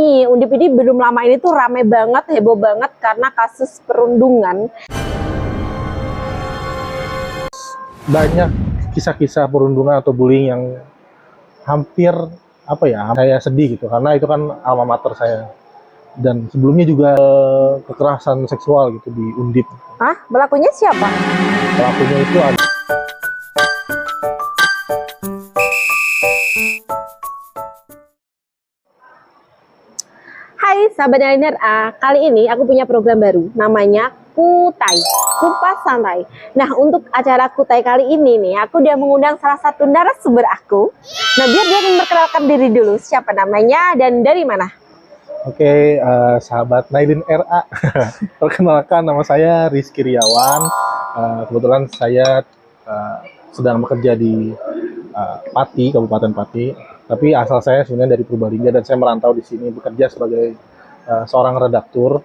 nih, Undip ini belum lama ini tuh rame banget, heboh banget karena kasus perundungan. Banyak kisah-kisah perundungan atau bullying yang hampir saya sedih gitu, karena itu kan alma mater saya. Dan sebelumnya juga kekerasan seksual gitu di Undip. Hah? Pelakunya siapa? Pelakunya itu ada. Hai sahabat LNRA, kali ini aku punya program baru, namanya Kutai, Kupas Santai. Nah, untuk acara Kutai kali ini nih, aku udah mengundang salah satu narasumber aku. Nah, biar dia memperkenalkan diri dulu, siapa namanya dan dari mana? Oke, sahabat Nailin RA. Perkenalkan, nama saya Rizky Riawan. Kebetulan saya sedang bekerja di Pati, Kabupaten Pati. Tapi asal saya sebenarnya dari Purbalingga dan saya merantau di sini bekerja sebagai seorang redaktur.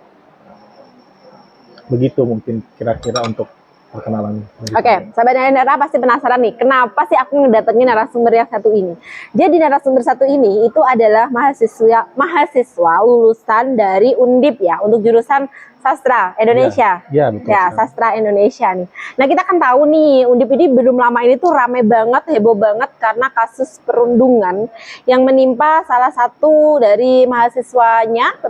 Begitu mungkin kira-kira untuk perkenalan. Oke, sahabat LNRA pasti penasaran nih, kenapa sih aku ngedatengin narasumber yang satu ini? Jadi narasumber satu ini itu adalah mahasiswa lulusan dari Undip ya, untuk jurusan Sastra Indonesia. Ya, betul. Ya, Sastra Indonesia nih. Nah, kita kan tahu nih, Undip ini belum lama ini tuh rame banget, heboh banget karena kasus perundungan yang menimpa salah satu dari mahasiswanya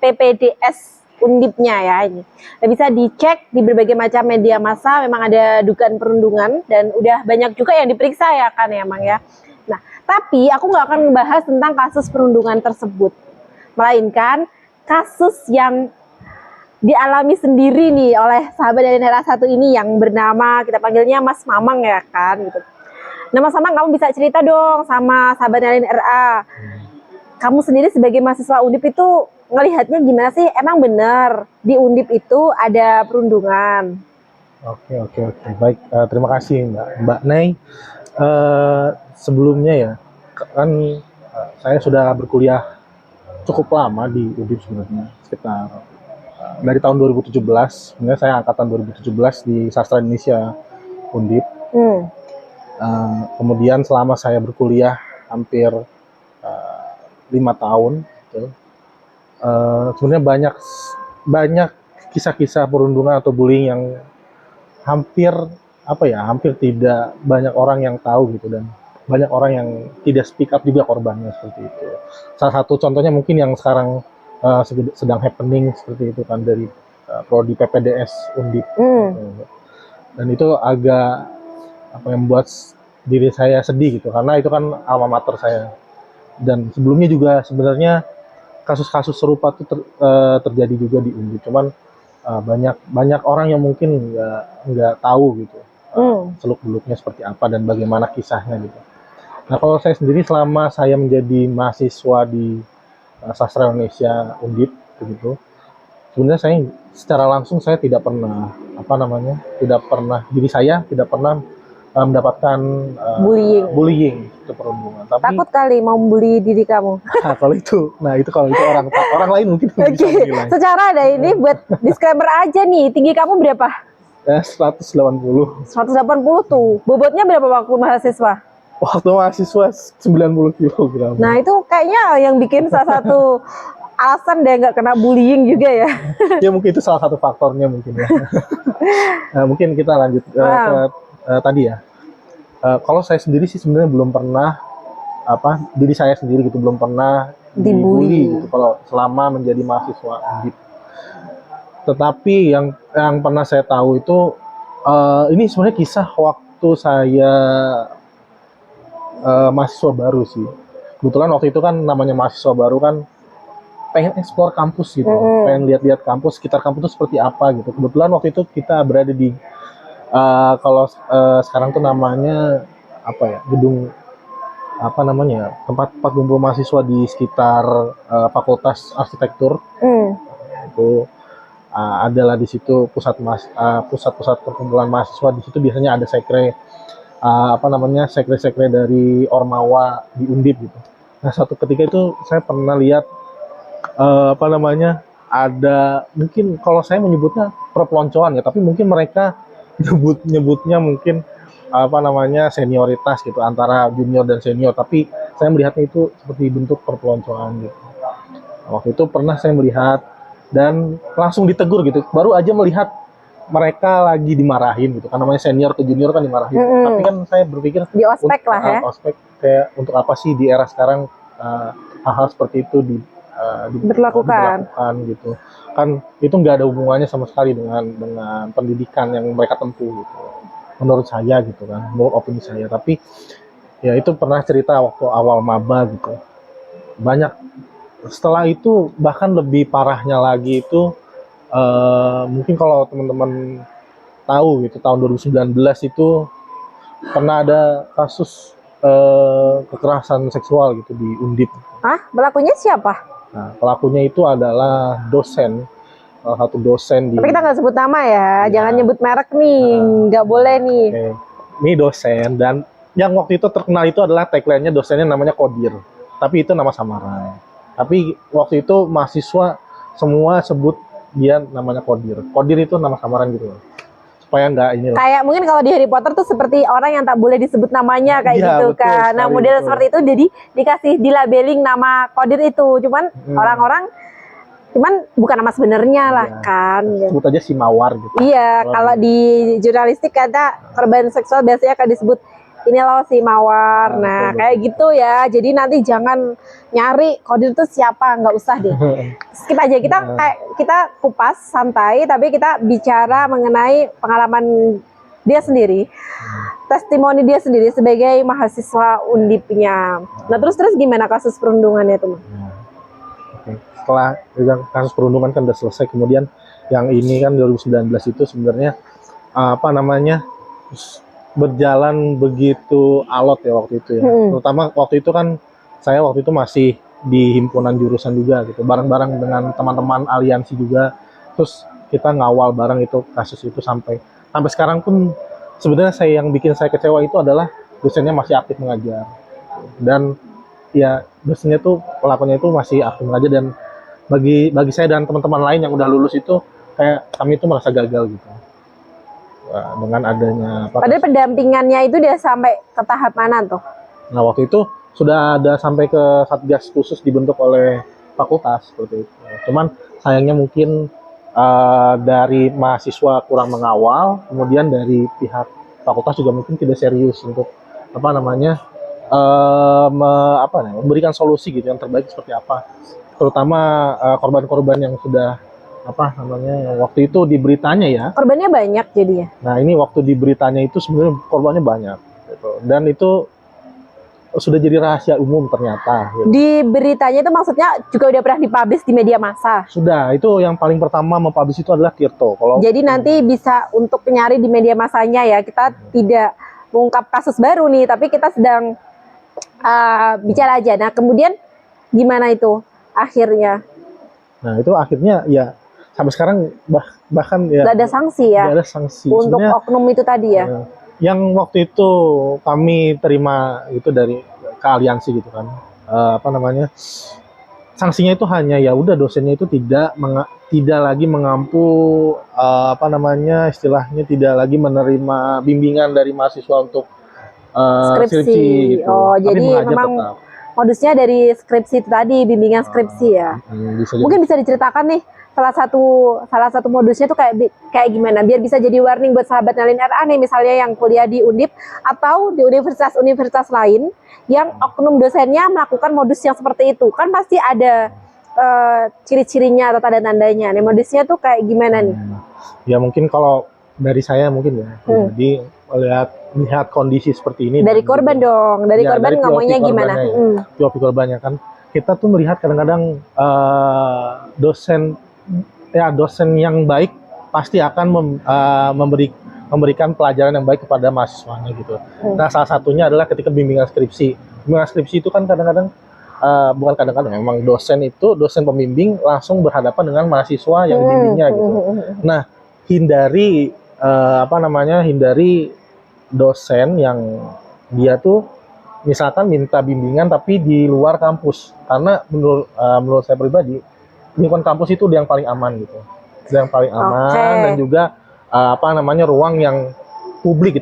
PPDS Undipnya ya ini. Nah, bisa dicek di berbagai macam media massa, memang ada dugaan perundungan dan udah banyak juga yang diperiksa ya kan ya Mang ya. Nah, tapi aku nggak akan membahas tentang kasus perundungan tersebut, melainkan kasus yang dialami sendiri nih oleh sahabat dari daerah satu ini yang bernama, kita panggilnya Mas Mamang ya kan gitu. Nah, Mas Mamang, kamu bisa cerita dong sama sahabat dari RA. Kamu sendiri sebagai mahasiswa Undip itu ngelihatnya gimana sih? Emang benar di Undip itu ada perundungan? Oke. Baik, terima kasih Mbak Nay. Sebelumnya ya, kan saya sudah berkuliah cukup lama di Undip sebenarnya, sekitar dari tahun 2017. Sebenarnya saya angkatan 2017 di Sastra Indonesia Undip. Kemudian selama saya berkuliah hampir 5 tahun, gitu, sebenarnya banyak kisah-kisah perundungan atau bullying yang hampir tidak banyak orang yang tahu gitu, dan banyak orang yang tidak speak up juga korbannya seperti itu. Salah satu contohnya mungkin yang sekarang sedang happening seperti itu kan, dari prodi PPDS Undip. Dan itu agak yang membuat diri saya sedih gitu, karena itu kan alma mater saya. Dan sebelumnya juga sebenarnya kasus-kasus serupa itu terjadi juga di Undip, cuman banyak orang yang mungkin nggak tahu gitu seluk-beluknya seperti apa dan bagaimana kisahnya gitu. Nah, kalau saya sendiri selama saya menjadi mahasiswa di Sastra Indonesia Undip begitu, sebenarnya saya secara langsung saya tidak pernah diri saya tidak pernah mendapatkan bullying itu perundungan. Tapi Takut kali mau membuli diri kamu. kalau itu orang lain mungkin bisa menilai. Secara ada ini buat disclaimer aja nih, tinggi kamu berapa? 180. 180 tuh. Bobotnya berapa waktu mahasiswa? Waktu mahasiswa 90 kg. Nah, itu kayaknya yang bikin salah satu alasan dia nggak kena bullying juga ya. Ya mungkin itu salah satu faktornya mungkin ya. Nah, mungkin kita lanjut ke tadi ya. Kalau saya sendiri sih sebenarnya belum pernah diri saya sendiri gitu belum pernah dibully gitu kalau selama menjadi mahasiswa Undip. Tetapi yang pernah saya tahu itu ini sebenarnya kisah waktu saya mahasiswa baru sih. Kebetulan waktu itu kan namanya mahasiswa baru kan pengen explore kampus gitu, pengen lihat-lihat kampus, sekitar kampus itu seperti apa gitu. Kebetulan waktu itu kita berada di kalau sekarang tuh namanya gedung tempat kumpul mahasiswa di sekitar Fakultas Arsitektur. Itu adalah di situ pusat perkumpulan mahasiswa. Di situ biasanya ada sekre sekre dari Ormawa di Undip gitu. Nah, suatu ketika itu saya pernah lihat ada, mungkin kalau saya menyebutnya perpeloncoan ya, tapi mungkin mereka nyebutnya mungkin senioritas gitu antara junior dan senior, tapi saya melihatnya itu seperti bentuk perpeloncoan gitu. Waktu itu pernah saya melihat dan langsung ditegur gitu. Baru aja melihat mereka lagi dimarahin gitu. Kan namanya senior ke junior kan dimarahin. Tapi kan saya berpikir Di ospek lah ya. ospek kayak untuk apa sih di era sekarang hal-hal seperti itu Diberlakukan gitu. Kan itu nggak ada hubungannya sama sekali dengan pendidikan yang mereka tempuh gitu. Menurut saya gitu kan, menurut opini saya. Tapi ya itu pernah cerita waktu awal maba gitu. Banyak setelah itu bahkan lebih parahnya lagi itu mungkin kalau teman-teman tahu gitu tahun 2019 itu pernah ada kasus kekerasan seksual gitu di Undip. Hah? Pelakunya siapa? Nah, pelakunya itu adalah dosen, salah satu dosen di. Tapi kita nggak sebut nama ya, jangan nyebut merek nih, nggak boleh nih. Ini dosen dan yang waktu itu terkenal itu adalah tagline-nya dosennya namanya Kodir, tapi itu nama samaran. Tapi waktu itu mahasiswa semua sebut dia namanya Kodir. Kodir itu nama samaran gitu loh. Supaya nggak ini. Kayak mungkin kalau di Harry Potter tuh seperti orang yang tak boleh disebut namanya kayak gitu betul, kan. Nah, model betul. seperti itu jadi dikasih dilabeling nama Kodir itu. Cuman orang-orang bukan nama sebenarnya lah kan. Sebut aja si Mawar gitu. Iya, kalau di jurnalistik kata korban seksual biasanya akan disebut ini loh si Mawar. Nah, kayak gitu ya. Jadi nanti jangan nyari Kodir itu siapa, nggak usah deh. Skip aja, kita kupas santai, tapi kita bicara mengenai pengalaman dia sendiri, testimoni dia sendiri sebagai mahasiswa Undipnya. Nah, terus gimana kasus perundungannya itu? Setelah kasus perundungan kan udah selesai, kemudian yang ini kan 2019 itu sebenarnya apa namanya berjalan begitu alot ya waktu itu ya. Terutama waktu itu kan saya waktu itu masih di himpunan jurusan juga gitu, bareng-bareng dengan teman-teman aliansi juga. Terus kita ngawal bareng itu kasus itu sampai sekarang pun sebenarnya yang bikin saya kecewa itu adalah dosennya masih aktif mengajar. Dan ya dosennya tuh pelakunya itu masih aktif mengajar, dan bagi saya dan teman-teman lain yang udah lulus itu kayak kami itu merasa gagal gitu. Dengan adanya padahal pendampingannya itu dia sampai ke tahap mana tuh? Nah, waktu itu sudah ada sampai ke satgas khusus dibentuk oleh fakultas seperti itu. Cuman sayangnya mungkin dari mahasiswa kurang mengawal, kemudian dari pihak fakultas juga mungkin tidak serius untuk apa namanya memberikan solusi gitu yang terbaik seperti apa. Terutama korban-korban yang sudah apa namanya waktu itu di beritanya ya. Korbannya banyak jadinya. Nah, ini waktu di beritanya itu sebenarnya korbannya banyak gitu. Dan itu sudah jadi rahasia umum ternyata gitu. Di beritanya itu maksudnya juga udah pernah dipublish di media massa. Sudah, itu yang paling pertama mempublish itu adalah Tirto. Jadi nanti bisa untuk nyari di media massanya ya. Kita tidak mengungkap kasus baru nih, tapi kita sedang bicara aja. Nah, kemudian gimana itu akhirnya? Nah, itu akhirnya ya sampai sekarang bahkan ya nggak ada sanksi ya. Nggak ada sanksi untuk sebenarnya, oknum itu tadi ya. Yang waktu itu kami terima itu dari ke aliansi gitu kan, apa namanya, sanksinya itu hanya ya udah dosennya itu tidak lagi mengampu apa namanya istilahnya tidak lagi menerima bimbingan dari mahasiswa untuk skripsi gitu. Oh, jadi memang tetap modusnya dari skripsi itu tadi, bimbingan skripsi ya. Mungkin bisa diceritakan nih salah satu modusnya tuh kayak gimana biar bisa jadi warning buat sahabat Nyalin RA nih, misalnya yang kuliah di Undip atau di universitas lain yang oknum dosennya melakukan modus yang seperti itu. Kan pasti ada ciri-cirinya atau tanda-tandanya. Nih modusnya tuh kayak gimana nih? Ya mungkin kalau dari saya mungkin ya. Jadi lihat kondisi seperti ini dari korban dong. Dari korban ngomongnya gimana? POV korbannya kan kita tuh melihat kadang-kadang dosen yang baik pasti akan memberikan pelajaran yang baik kepada mahasiswanya gitu. Nah, salah satunya adalah ketika bimbingan skripsi. Bimbingan skripsi itu kan kadang-kadang bukan kadang-kadang, memang dosen pembimbing langsung berhadapan dengan mahasiswa yang dibimbingnya gitu. Nah, hindari dosen yang dia tuh misalkan minta bimbingan tapi di luar kampus, karena menurut saya pribadi lingkungan kampus itu yang paling aman gitu, yang paling aman. Dan juga ruang yang publik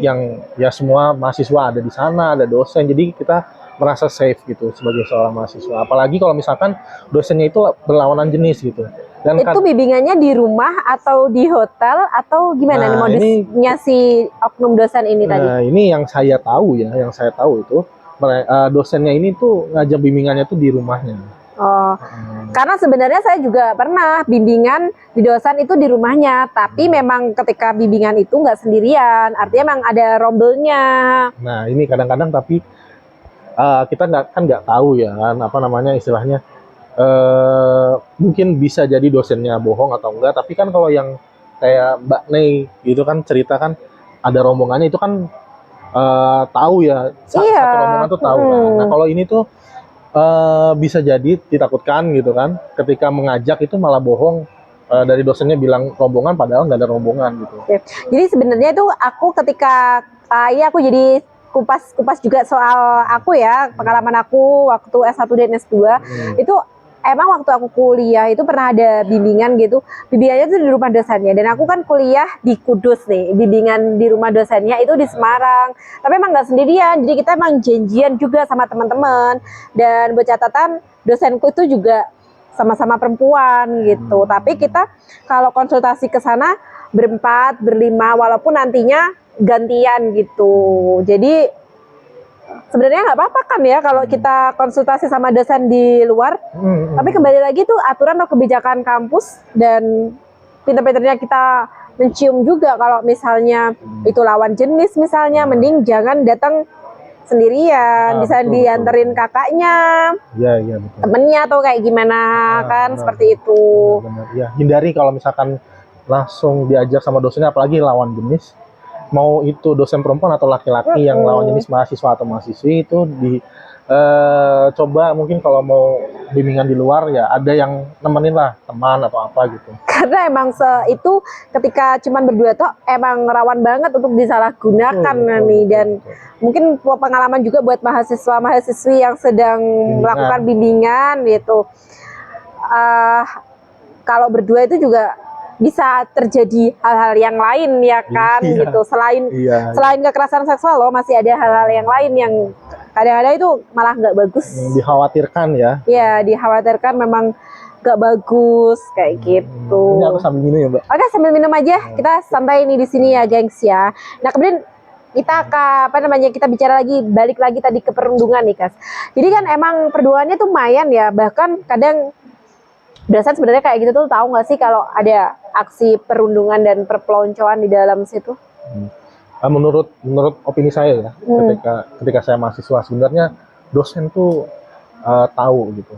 yang ya semua mahasiswa ada di sana, ada dosen, jadi kita merasa safe gitu sebagai seorang mahasiswa. Apalagi kalau misalkan dosennya itu berlawanan jenis gitu. Dan Itu bimbingannya di rumah atau di hotel atau gimana nih Nah, modusnya si oknum dosen ini tadi? ini yang saya tahu ya, yang saya tahu itu dosennya ini tuh ngajak bimbingannya tuh di rumahnya. Oh, karena sebenarnya saya juga pernah bimbingan di dosen itu di rumahnya, tapi memang ketika bimbingan itu nggak sendirian, artinya memang ada rombelnya. Nah, ini kadang-kadang tapi kita nggak tahu ya kan apa namanya istilahnya, mungkin bisa jadi dosennya bohong atau enggak, tapi kan kalau yang kayak Mbak Nei gitu kan cerita kan ada rombongannya itu kan tahu ya, Iya. satu rombongan tuh tahu kan. Nah, kalau ini tuh bisa jadi ditakutkan gitu kan, ketika mengajak itu malah bohong, dari dosennya bilang rombongan padahal nggak ada rombongan gitu. Oke. Jadi sebenarnya itu aku ketika iya aku jadi kupas juga soal aku ya, pengalaman aku waktu S1 dan S2 itu emang waktu aku kuliah itu pernah ada bimbingan gitu. Bimbingannya itu di rumah dosennya dan aku kan kuliah di Kudus nih. Bimbingan di rumah dosennya itu di Semarang. Tapi emang nggak sendirian. Jadi kita emang janjian juga sama teman-teman. Dan buat catatan dosenku itu juga sama-sama perempuan gitu. Tapi kita kalau konsultasi ke sana berempat, berlima, walaupun nantinya gantian gitu. Jadi sebenarnya nggak apa-apa kan ya kalau kita konsultasi sama dosen di luar. Tapi kembali lagi tuh aturan atau kebijakan kampus dan pinter-pinternya kita mencium juga kalau misalnya itu lawan jenis misalnya, mending jangan datang sendirian, bisa betul, dianterin betul. kakaknya, Iya betul. temennya atau kayak gimana kan, benar. seperti itu. Benar, ya. Hindari kalau misalkan langsung diajak sama dosennya, apalagi lawan jenis, mau itu dosen perempuan atau laki-laki yang lawan jenis mahasiswa atau mahasiswi itu coba mungkin kalau mau bimbingan di luar ya ada yang nemenin lah, teman atau apa gitu. Karena emang itu ketika cuman berdua tuh emang rawan banget untuk disalahgunakan nih, dan mungkin pengalaman juga buat mahasiswa-mahasiswi yang sedang melakukan bimbingan gitu. Kalau berdua itu juga bisa terjadi hal-hal yang lain ya kan gitu. Selain kekerasan seksual loh, masih ada hal-hal yang lain yang kadang-kadang itu malah nggak bagus. Dikhawatirkan ya. Ya, dikhawatirkan memang nggak bagus kayak gitu. Ini aku sambil minum ya, Mbak. Oke, sambil minum aja. Kita santai nih di sini ya, gengs ya. Nah, kemudian kita kita bicara lagi, balik lagi tadi ke perundungan nih, Kas. Jadi kan emang perundangannya tuh lumayan ya. Bahkan kadang dosen sebenarnya kayak gitu tuh tahu nggak sih kalau ada aksi perundungan dan perpeloncoan di dalam situ? Menurut opini saya ya, ketika saya mahasiswa sebenarnya dosen tuh tahu gitu,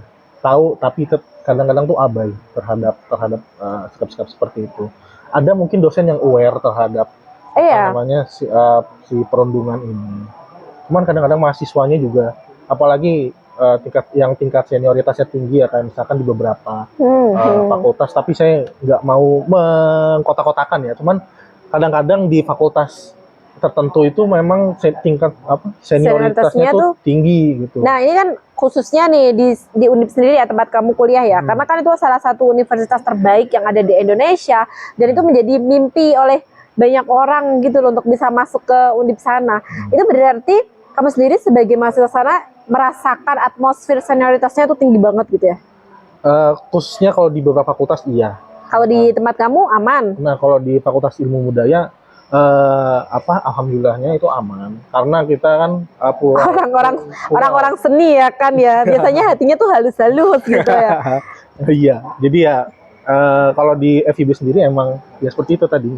tapi kadang-kadang tuh abai terhadap sikap-sikap seperti itu. Ada mungkin dosen yang aware terhadap si perundungan ini. Cuman kadang-kadang mahasiswanya juga, apalagi tingkat senioritasnya tinggi ya, kayak misalkan di beberapa fakultas, tapi saya nggak mau mengkotak-kotakan ya, cuman kadang-kadang di fakultas tertentu itu memang tingkat senioritasnya tuh tinggi gitu. Nah, ini kan khususnya nih di Undip sendiri ya, tempat kamu kuliah ya, karena kan itu salah satu universitas terbaik yang ada di Indonesia, dan itu menjadi mimpi oleh banyak orang gitu loh untuk bisa masuk ke Undip sana. Itu berarti kamu sendiri sebagai mahasiswa sana merasakan atmosfer senioritasnya itu tinggi banget gitu ya? Khususnya kalau di beberapa fakultas iya. Kalau di tempat kamu aman? Nah, kalau di Fakultas Ilmu Budaya alhamdulillahnya itu aman, karena kita kan orang-orang seni ya kan ya, biasanya hatinya tuh halus-halus gitu ya. Iya, jadi ya kalau di FIB sendiri emang ya seperti itu tadi,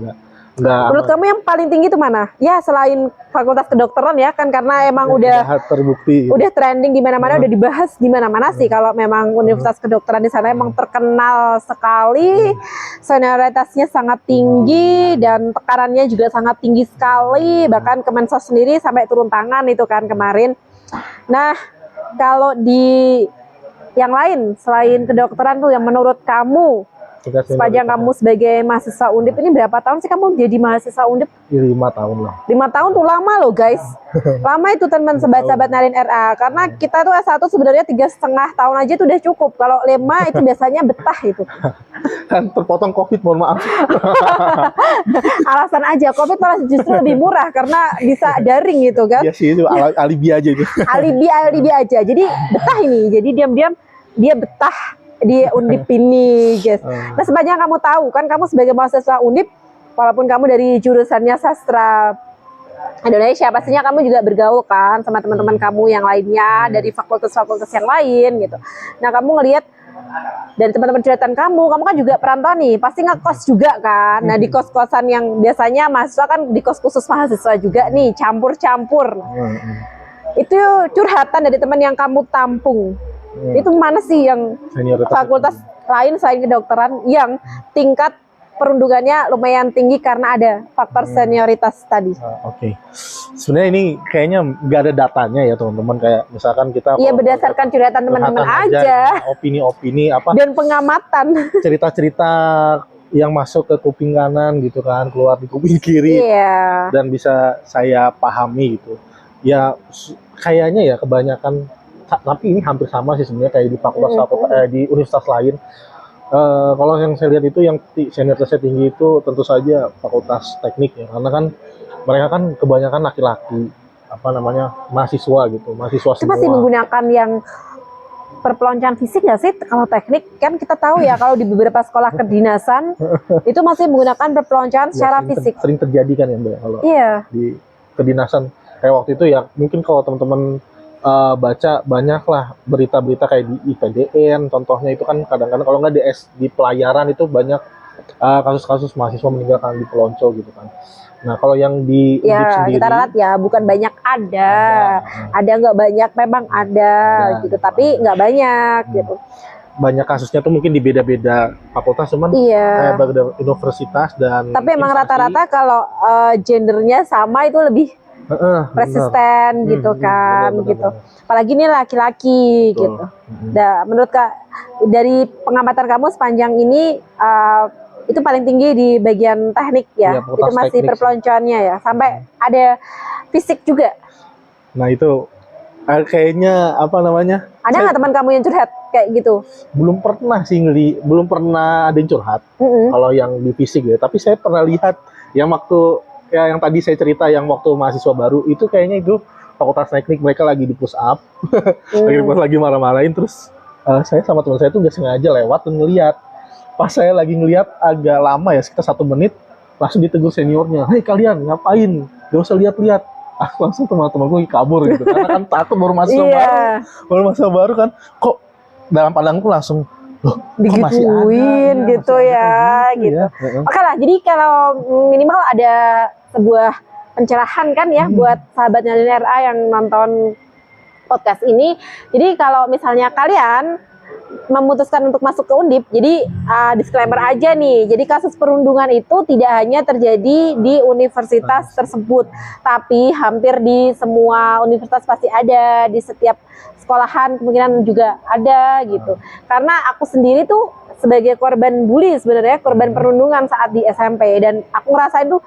Menurut kamu yang paling tinggi itu mana? Ya selain Fakultas Kedokteran ya kan, karena emang udah terbukti, udah trending di mana-mana, udah dibahas di mana-mana sih kalau memang Universitas Kedokteran di sana emang terkenal sekali, senioritasnya sangat tinggi dan tekanannya juga sangat tinggi sekali, bahkan Kemensos sendiri sampai turun tangan itu kan kemarin. Nah, kalau di yang lain selain kedokteran tuh yang menurut kamu tingkat sepanjang senioritas. kamu sebagai mahasiswa Undip ini berapa tahun sih kamu jadi mahasiswa Undip? 5 tahun lah. 5 tahun tuh lama loh guys. Lama itu teman sahabat-sahabat Nalin RA. Karena kita tuh S1 sebenarnya 3,5 tahun aja tuh udah cukup. Kalau 5 itu biasanya betah itu. Kan terpotong COVID, mohon maaf. Alasan aja, COVID malah justru lebih murah karena bisa daring gitu kan. Iya sih, itu alibi aja itu. Alibi aja. Jadi betah ini. Jadi diam-diam dia betah di Undip ini, guys. Nah, sepanjang kamu tahu kan kamu sebagai mahasiswa Undip, walaupun kamu dari jurusannya sastra Indonesia, pastinya kamu juga bergaul kan sama teman-teman kamu yang lainnya dari fakultas-fakultas yang lain gitu. Nah, kamu ngelihat dari teman-teman curhatan kamu kan juga perantau nih, pasti ngekos juga kan. Nah, di kos-kosan yang biasanya mahasiswa kan di kos khusus mahasiswa juga nih, campur-campur. Itu curhatan dari teman yang kamu tampung. Itu mana sih yang Senioritas fakultas lain selain kedokteran yang tingkat perundungannya lumayan tinggi karena ada faktor senioritas tadi? Oke. Sebenarnya ini kayaknya nggak ada datanya ya teman-teman, kayak misalkan kita Iya, berdasarkan curhatan teman-teman aja opini-opini apa dan pengamatan. cerita-cerita yang masuk ke kuping kanan gitu kan, keluar di kuping kiri, Iya. dan bisa saya pahami gitu. Ya kayaknya ya kebanyakan, tapi ini hampir sama sih sebenarnya kayak di fakultas di universitas lain. Kalau yang saya lihat itu yang senioritasnya tinggi itu tentu saja fakultas teknik ya, karena kan mereka kan kebanyakan laki-laki, apa namanya, mahasiswa gitu, mahasiswa Itu semua. masih menggunakan yang perpeloncoan fisik nggak sih? Kalau teknik kan kita tahu ya, kalau di beberapa sekolah kedinasan itu masih menggunakan perpeloncoan Ya, secara fisik. sering terjadi kan ya Mbak, kalau Iya. di kedinasan kayak waktu itu ya. Mungkin kalau teman-teman baca banyak lah berita-berita kayak di IPDN contohnya, itu kan kadang-kadang kalau nggak di pelayaran itu banyak kasus-kasus mahasiswa meninggal karena di pelonco gitu kan. Nah kalau yang di Undip Ya, sendiri, kita ralat ya, bukan banyak ada nggak banyak, memang ada gitu, tapi nggak banyak gitu. banyak kasusnya tuh mungkin di beda-beda fakultas, cuman Iya. beda universitas dan Tapi emang instansi. rata-rata kalau gendernya sama itu lebih persisten gitu kan, benar, gitu. benar. Apalagi ini laki-laki Betul. gitu. Nah, menurut Kak, dari pengamatan kamu sepanjang ini itu paling tinggi di bagian teknik Iya, ya, fakultas itu masih teknik perpeloncoannya ya, sampai ada fisik juga. Nah itu kayaknya apa namanya? Ada nggak teman kamu yang curhat kayak gitu? Belum pernah sih belum pernah ada yang curhat kalau yang di fisik ya. Tapi saya pernah lihat yang waktu ya yang tadi saya cerita, yang waktu mahasiswa baru itu kayaknya itu fakultas teknik, mereka lagi di push up, lagi marah-marahin, terus saya sama teman saya tuh nggak sengaja lewat dan ngeliat. Pas saya lagi ngeliat agak lama ya, sekitar 1 menit, langsung ditegur seniornya, "Hei kalian ngapain? Gak usah lihat-lihat." Langsung teman-teman gue kabur gitu, karena kan takut baru mahasiswa baru kan, kok dalam pandangku langsung, loh, kok masih ada digituin ya, gitu masih ada ya, kayak gitu. ya. Oke lah, jadi kalau minimal ada sebuah pencerahan kan ya buat sahabat Nalin RA yang nonton podcast ini. Jadi kalau misalnya kalian memutuskan untuk masuk ke Undip, jadi disclaimer aja nih, jadi kasus perundungan itu tidak hanya terjadi di universitas tersebut, tapi hampir di semua universitas pasti ada, di setiap sekolahan kemungkinan juga ada gitu. Karena aku sendiri tuh sebagai korban bully sebenarnya, korban perundungan saat di SMP, dan aku ngerasain tuh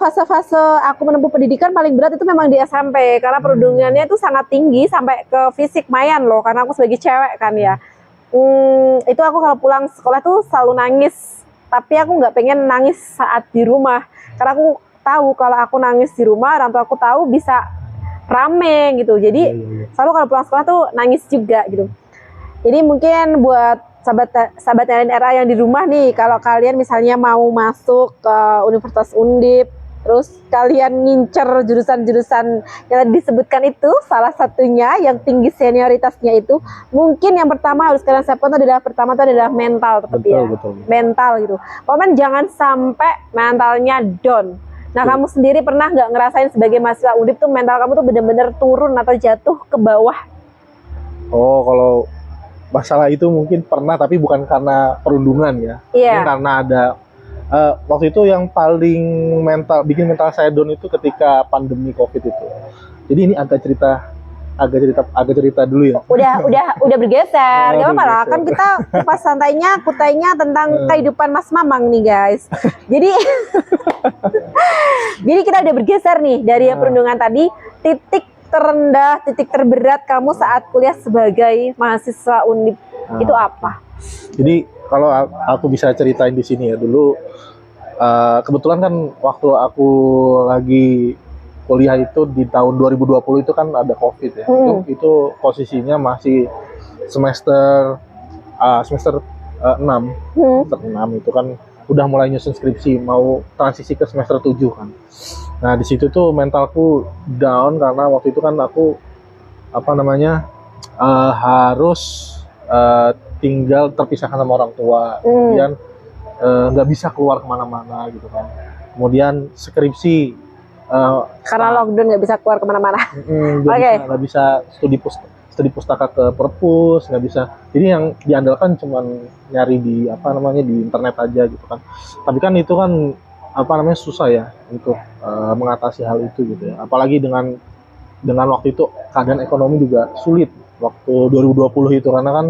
fase-fase aku menempuh pendidikan paling berat itu memang di SMP, karena perundungannya itu sangat tinggi sampai ke fisik mayan loh, karena aku sebagai cewek kan ya. Itu aku kalau pulang sekolah tuh selalu nangis, tapi aku nggak pengen nangis saat di rumah, karena aku tahu kalau aku nangis di rumah orang tua aku tahu bisa rame gitu, jadi selalu kalau pulang sekolah tuh nangis juga gitu. Jadi mungkin buat sahabat Nalin RA yang di rumah nih, kalau kalian misalnya mau masuk ke Universitas Undip, terus kalian ngincer jurusan-jurusan yang tadi disebutkan itu, salah satunya yang tinggi senioritasnya itu, mungkin yang pertama harus kalian siapkan adalah mental, tetap ya, mental gitu. Pokoknya jangan sampai mentalnya down. Nah, kamu sendiri pernah nggak ngerasain sebagai mahasiswa Undip tuh mental kamu tuh bener-bener turun atau jatuh ke bawah? Oh, kalau masalah itu mungkin pernah, tapi bukan karena perundungan ya. Iya. Ini karena ada waktu itu yang paling bikin mental saya down itu ketika pandemi COVID itu. Jadi ini agak cerita agak cerita dulu ya. Udah bergeser, Oh, gak apa-apa lah. bergeser. Kan kita kupas santainya, kutainya tentang kehidupan Mas Mamang nih guys. Jadi, jadi kita udah bergeser nih dari yang perundungan tadi. Titik terendah, titik terberat kamu saat kuliah sebagai mahasiswa Undip itu apa? Jadi kalau aku bisa ceritain di sini ya dulu, kebetulan kan waktu aku lagi kuliah itu di tahun 2020 itu kan ada COVID ya. Itu posisinya masih semester 6. Semester 6 itu kan udah mulai nyusun skripsi, mau transisi ke semester 7 kan. Nah, di situ tuh mentalku down karena waktu itu kan aku harus tinggal terpisahkan sama orang tua, kemudian nggak bisa keluar kemana-mana gitu kan. Kemudian skripsi Karena lockdown nggak bisa keluar kemana-mana. nggak bisa studi pustaka ke perpus, nggak bisa. Jadi yang diandalkan cuman nyari di di internet aja gitu kan. Tapi kan itu kan susah ya untuk mengatasi hal itu gitu ya. Apalagi dengan waktu itu keadaan ekonomi juga sulit waktu 2020 itu, karena kan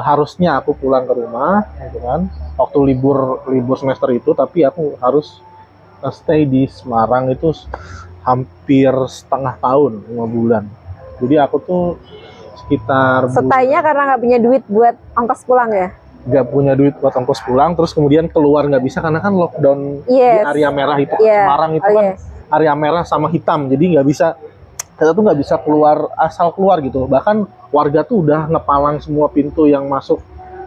harusnya aku pulang ke rumah gitu kan waktu libur semester itu, tapi aku harus stay di Semarang itu hampir setengah tahun, 5 bulan. Jadi aku tuh sekitar Setainya karena nggak punya duit buat ongkos pulang ya? nggak punya duit buat ongkos pulang, terus kemudian keluar nggak bisa karena kan lockdown di area merah itu. Semarang itu kan area merah sama hitam, jadi nggak bisa, kita tuh nggak bisa keluar asal keluar gitu. Bahkan warga tuh udah ngepalang semua pintu yang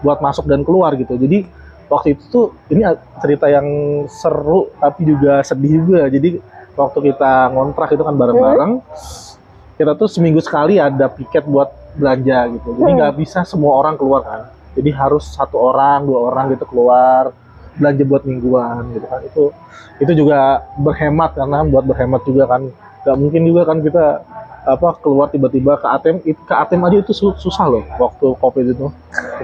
buat masuk dan keluar gitu. Jadi waktu itu tuh ini cerita yang seru tapi juga sedih juga. Jadi waktu kita ngontrak itu kan bareng-bareng, kita tuh seminggu sekali ada piket buat belanja gitu. Jadi nggak bisa semua orang keluar kan. Jadi harus 1 orang, 2 orang gitu keluar belanja buat mingguan gitu kan. Itu juga berhemat, karena buat berhemat juga kan. Nggak mungkin juga kan kita keluar tiba-tiba ke ATM aja itu susah loh waktu COVID itu.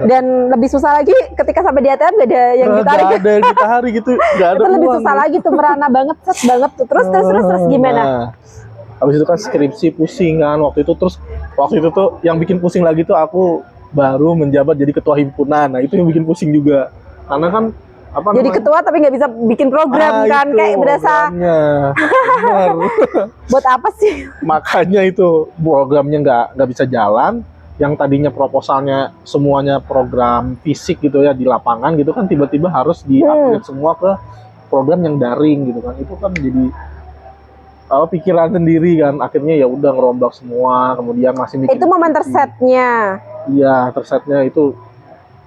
Dan lebih susah lagi ketika sampai di ATM gak ada yang ditarik. Gak ada yang ditarik gitu, gak ada itu lebih uang, susah gitu. lagi tuh, merana banget, set banget tuh. Terus gimana? Nah, habis itu kan skripsi pusing kan waktu itu. Terus waktu itu tuh yang bikin pusing lagi tuh aku baru menjabat jadi ketua himpunan. Nah itu yang bikin pusing juga, karena kan jadi ketua tapi nggak bisa bikin program kan, kayak berasa benar. buat apa sih? Makanya itu programnya nggak bisa jalan. Yang tadinya proposalnya semuanya program fisik gitu ya di lapangan gitu kan, tiba-tiba harus di-upgrade semua ke program yang daring gitu kan. Itu kan jadi pikiran sendiri kan, akhirnya ya udah ngerombak semua. Kemudian masih mikir itu momen tersetnya. Iya, tersetnya itu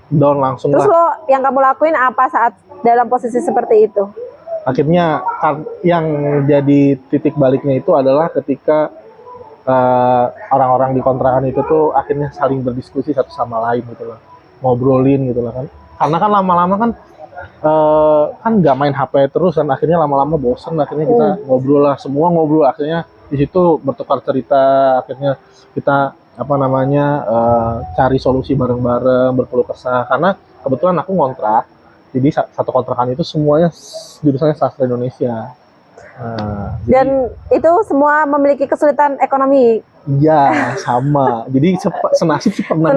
down langsung. Terus lo yang kamu lakuin apa saat dalam posisi seperti itu? Akhirnya yang jadi titik baliknya itu adalah ketika orang-orang di kontrakan itu tuh akhirnya saling berdiskusi satu sama lain gitu loh, ngobrolin gitu lah kan. Karena kan lama-lama kan kan nggak main HP terus kan, akhirnya lama-lama bosan, akhirnya kita ngobrol lah, semua ngobrol. Akhirnya di situ bertukar cerita, akhirnya kita cari solusi bareng-bareng, berkeluh kesah. Karena kebetulan aku ngontrak, jadi satu kontrakan itu semuanya jurusannya sastra Indonesia. Dan itu semua memiliki kesulitan ekonomi. Iya, sama. Jadi senasib sih pernah.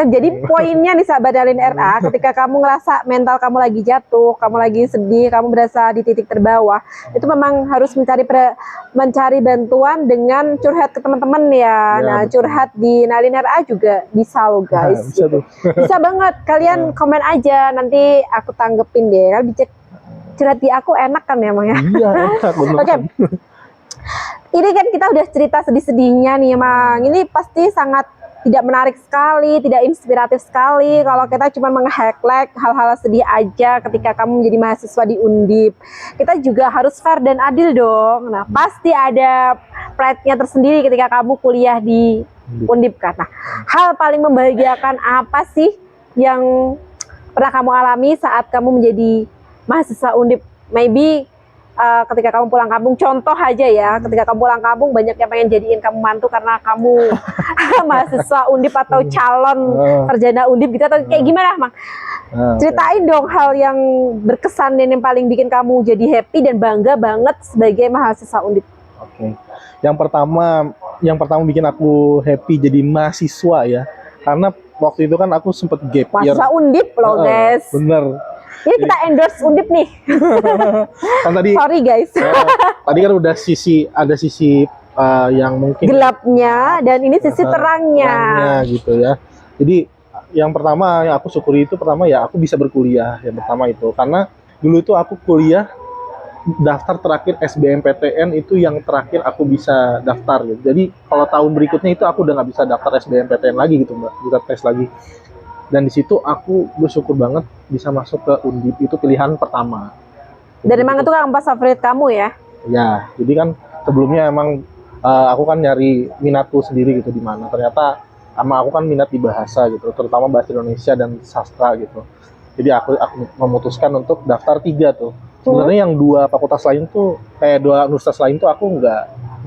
Jadi poinnya nih sahabat Alin RA, ketika kamu ngerasa mental kamu lagi jatuh, kamu lagi sedih, kamu berasa di titik terbawah, itu memang harus mencari bantuan dengan curhat ke teman-teman ya. Nah, betul. Curhat di Alin RA juga bisa loh guys. Bisa tuh. Bisa banget. Kalian komen aja, nanti aku tanggepin deh. Kalian dicek curhat di aku enak kan ya, Mang ya? Iya, enak. Oke. Ini kan kita udah cerita sedih-sedihnya nih, Mang. Ini pasti sangat tidak menarik sekali, tidak inspiratif sekali kalau kita cuma meng-highlight hal-hal sedih aja ketika kamu menjadi mahasiswa di Undip. Kita juga harus fair dan adil dong. Nah, pasti ada pride-nya tersendiri ketika kamu kuliah di Undip kan. Nah, hal paling membahagiakan apa sih yang pernah kamu alami saat kamu menjadi mahasiswa Undip? Maybe ketika kamu pulang kampung, contoh aja ya, ketika kamu pulang kampung banyak yang pengen jadiin kamu mantu karena kamu mahasiswa Undip atau calon sarjana Undip gitu, atau kayak gimana, Mang? Ceritain dong hal yang berkesan dan yang paling bikin kamu jadi happy dan bangga banget sebagai mahasiswa Undip. Oke. Yang pertama bikin aku happy jadi mahasiswa ya. Karena waktu itu kan aku sempet gap year. Mahasiswa Undip loh, guys. Bener. Ini kita endorse Undip nih. Kan tadi Sorry guys. tadi kan udah ada sisi yang mungkin Gelapnya dan ini sisi terangnya. gitu ya. Jadi yang pertama yang aku syukuri itu pertama ya aku bisa berkuliah, yang pertama itu karena dulu itu aku kuliah daftar terakhir SBMPTN itu yang terakhir aku bisa daftar gitu. Jadi kalau tahun berikutnya itu aku udah nggak bisa daftar SBMPTN lagi gitu Mbak, bisa tes lagi. Dan di situ aku bersyukur banget bisa masuk ke Undip, itu pilihan pertama. Dan emang itu kampus favorit kamu ya? Ya, jadi kan sebelumnya emang aku kan nyari minatku sendiri gitu di mana. Ternyata sama aku kan minat di bahasa gitu, terutama bahasa Indonesia dan sastra gitu. Jadi aku memutuskan untuk daftar 3 tuh. Sebenarnya yang 2 fakultas lain tuh, 2 universitas lain tuh aku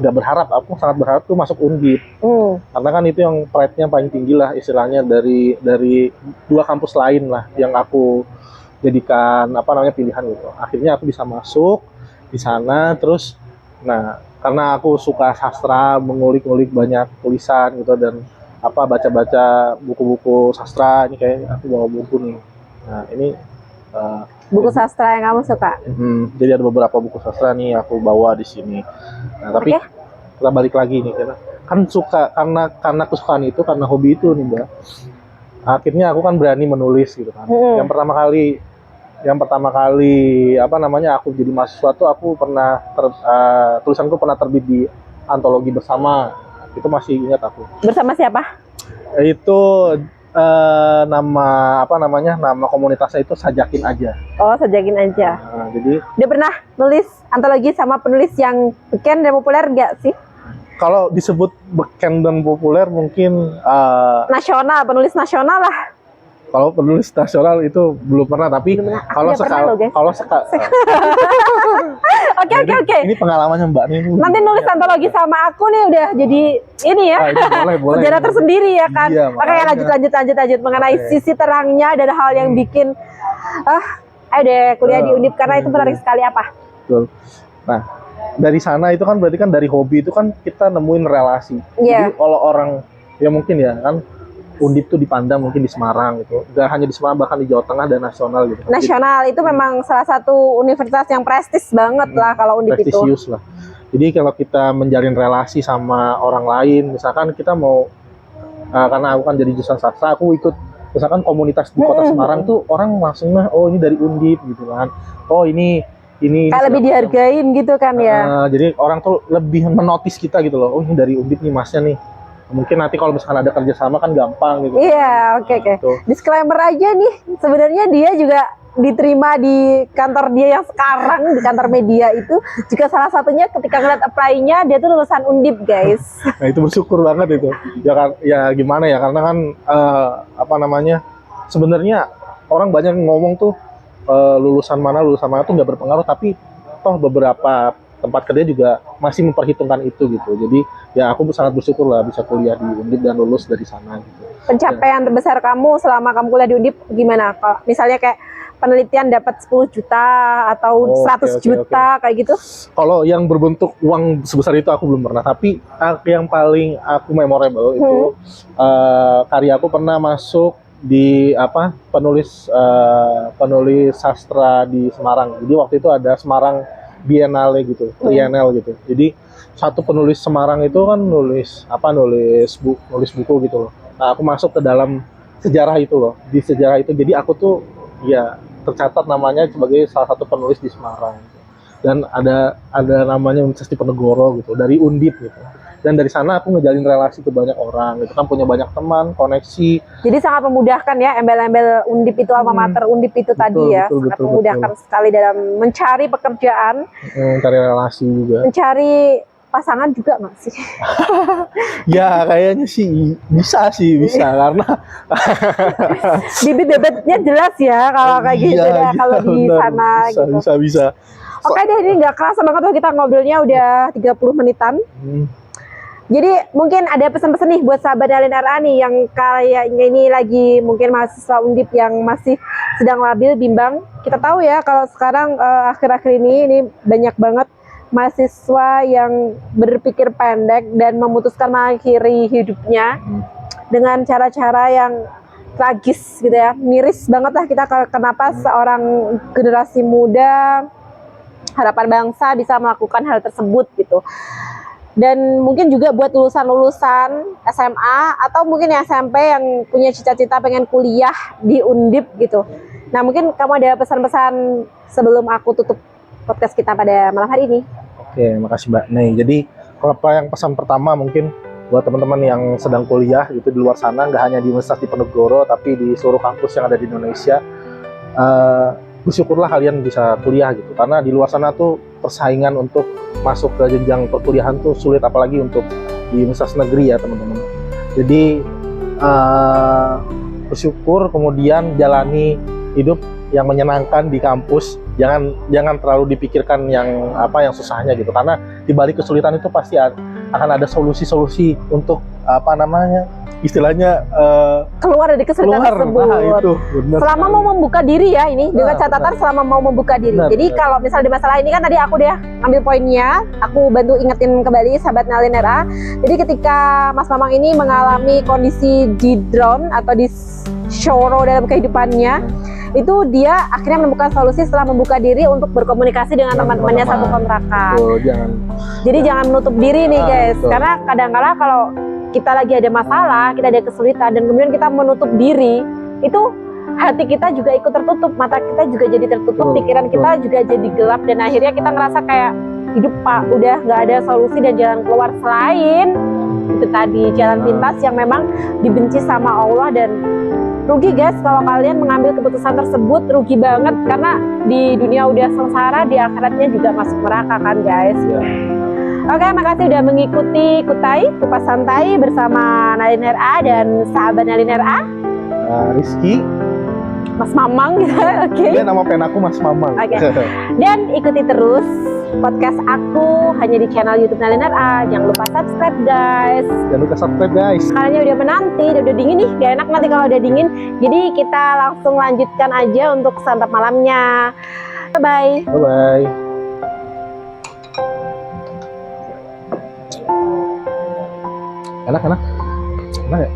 nggak berharap. Aku sangat berharap tuh masuk Undip. Karena kan itu yang pride-nya paling tinggi lah istilahnya dari 2 kampus lain lah yang aku jadikan pilihan gitu. Akhirnya aku bisa masuk di sana terus. Nah, karena aku suka sastra, mengulik-ulik banyak tulisan gitu dan baca-baca buku-buku sastra, ini kayak aku bawa buku nih. Nah, ini buku sastra yang kamu suka? Jadi ada beberapa buku sastra nih aku bawa di sini. Nah, tapi kita balik lagi nih kan suka karena kesukaan itu, karena hobi itu nih Mbak. Akhirnya aku kan berani menulis gitu kan. Yang pertama kali aku jadi mahasiswa tuh aku pernah tulisanku pernah terbit di antologi bersama. Itu masih ingat aku. Bersama siapa? Itu nama komunitasnya itu Sajakin Aja. Oh, Sajakin Aja. Nah, jadi udah pernah nulis antologi sama penulis yang beken dan populer nggak sih? Kalau disebut beken dan populer mungkin nasional, penulis nasional lah. Kalau penulis nasional itu belum pernah, tapi kalau Oke. Ini pengalamannya Mbak nih. Nanti nulis antologi sama aku nih udah jadi ini ya. Boleh. Sejarah tersendiri ya kan. Iya, makanya lanjut mengenai sisi terangnya dan hal yang bikin ayo deh kuliah di Undip karena itu menarik sekali apa? Betul. Nah, dari sana itu kan berarti kan dari hobi itu kan kita nemuin relasi. Yeah. Jadi kalau orang ya mungkin ya kan Undip tuh dipandang mungkin di Semarang gitu. Gak hanya di Semarang, bahkan di Jawa Tengah dan nasional gitu. Nasional itu memang salah satu universitas yang prestis banget lah kalau Undip itu. Prestisius lah. Jadi kalau kita menjalin relasi sama orang lain, misalkan kita mau karena aku kan jadi jurusan sastra, aku ikut misalkan komunitas di Kota Semarang tuh orang langsung oh ini dari Undip gitu kan. Oh ini kayak lebih dihargain gitu kan ya. Jadi orang tuh lebih menotis kita gitu loh. Oh ini dari Undip nih masnya nih. Mungkin nanti kalau misalkan ada kerjasama kan gampang gitu. Iya, oke. Disclaimer aja nih, sebenarnya dia juga diterima di kantor dia yang sekarang, di kantor media itu juga salah satunya ketika ngeliat apply-nya dia tuh lulusan Undip, guys. Nah itu bersyukur banget itu. Ya gimana ya, karena kan sebenarnya orang banyak ngomong tuh lulusan mana tuh nggak berpengaruh, tapi toh beberapa tempat kerja juga masih memperhitungkan itu gitu. Jadi ya aku sangat bersyukur lah bisa kuliah di Undip dan lulus dari sana gitu. Pencapaian terbesar kamu selama kamu kuliah di Undip gimana? Kalau misalnya kayak penelitian dapat 10 juta atau 100 juta kayak gitu? Kalau yang berbentuk uang sebesar itu aku belum pernah, tapi yang paling aku memorable itu karya aku pernah masuk di penulis sastra di Semarang. Jadi waktu itu ada Semarang Biennale gitu, trienal gitu. Jadi satu penulis Semarang itu kan nulis buku gitu loh. Nah, aku masuk ke dalam sejarah itu loh. Di sejarah itu jadi aku tuh ya tercatat namanya sebagai salah satu penulis di Semarang. Dan ada namanya Universitas Diponegoro gitu, dari Undip gitu. Dan dari sana aku ngejalin relasi ke banyak orang gitu kan, punya banyak teman, koneksi. Jadi sangat memudahkan ya embel-embel Undip itu, alma mater Undip itu tadi ya. Sangat memudahkan sekali dalam mencari pekerjaan, mencari relasi juga. Mencari pasangan juga nggak sih? Ya kayaknya sih bisa karena bibit-bibitnya jelas ya kalau kayak gitu ya, kalau di sana gitu. Bisa. Oke deh, ini nggak kerasa banget loh kita ngobrolnya udah 30 menitan. Jadi mungkin ada pesan-pesan nih buat sahabat LNRA nih yang kayaknya ini lagi mungkin mahasiswa Undip yang masih sedang labil, bimbang. Kita tahu ya kalau sekarang akhir-akhir ini banyak banget mahasiswa yang berpikir pendek dan memutuskan mengakhiri hidupnya dengan cara-cara yang tragis gitu ya. Miris banget lah kita kenapa seorang generasi muda harapan bangsa bisa melakukan hal tersebut gitu. Dan mungkin juga buat lulusan-lulusan SMA atau mungkin SMP yang punya cita-cita pengen kuliah di Undip gitu. Nah, mungkin kamu ada pesan-pesan sebelum aku tutup podcast kita pada malam hari ini? Oke, makasih Mbak Nei. Jadi kalau yang pesan pertama mungkin buat teman-teman yang sedang kuliah gitu di luar sana, nggak hanya di Universitas Diponegoro tapi di seluruh kampus yang ada di Indonesia, bersyukurlah kalian bisa kuliah gitu, karena di luar sana tuh persaingan untuk masuk ke jenjang perkuliahan tuh sulit, apalagi untuk di universitas negeri ya teman-teman. Jadi bersyukur, kemudian jalani hidup yang menyenangkan di kampus, jangan terlalu dipikirkan yang susahnya gitu, karena di balik kesulitan itu pasti akan ada solusi-solusi untuk istilahnya keluar dari kesulitan tersebut. Nah, itu benar selama sekali. mau membuka diri ya, ini dengan catatan selama mau membuka diri. Benar, jadi kalau misalnya di masalah ini kan tadi aku udah ambil poinnya, aku bantu ingetin kembali sahabat Nalin RA. Jadi ketika Mas Mamang ini mengalami kondisi di drone atau di shoro dalam kehidupannya, itu dia akhirnya menemukan solusi setelah membuka diri untuk berkomunikasi dengan teman-temannya satu kontrakan. Jadi jangan menutup diri nih guys, betul. karena kadang-kala kalau kita lagi ada masalah, kita ada kesulitan, dan kemudian kita menutup diri, itu hati kita juga ikut tertutup, mata kita juga jadi tertutup, pikiran kita juga jadi gelap, dan akhirnya kita ngerasa kayak hidup udah nggak ada solusi dan jalan keluar selain itu tadi, jalan pintas yang memang dibenci sama Allah. Dan rugi guys kalau kalian mengambil keputusan tersebut, rugi banget, karena di dunia udah sengsara, di akhiratnya juga masuk neraka kan guys. Oke, makasih udah mengikuti Kupas Santai bersama Nalin RA dan sahabat Nalin RA, Rizky, Mas Mamang gitu. Oke. Ini nama pen aku Mas Mamang. Oke. Dan ikuti terus podcast aku hanya di channel YouTube Nalin RA. Jangan lupa subscribe guys. Jangan lupa subscribe guys. Kalian udah menanti, udah dingin nih, gak enak nanti kalau udah dingin. Jadi kita langsung lanjutkan aja untuk santap malamnya. Bye bye. Bye bye. Enak ya?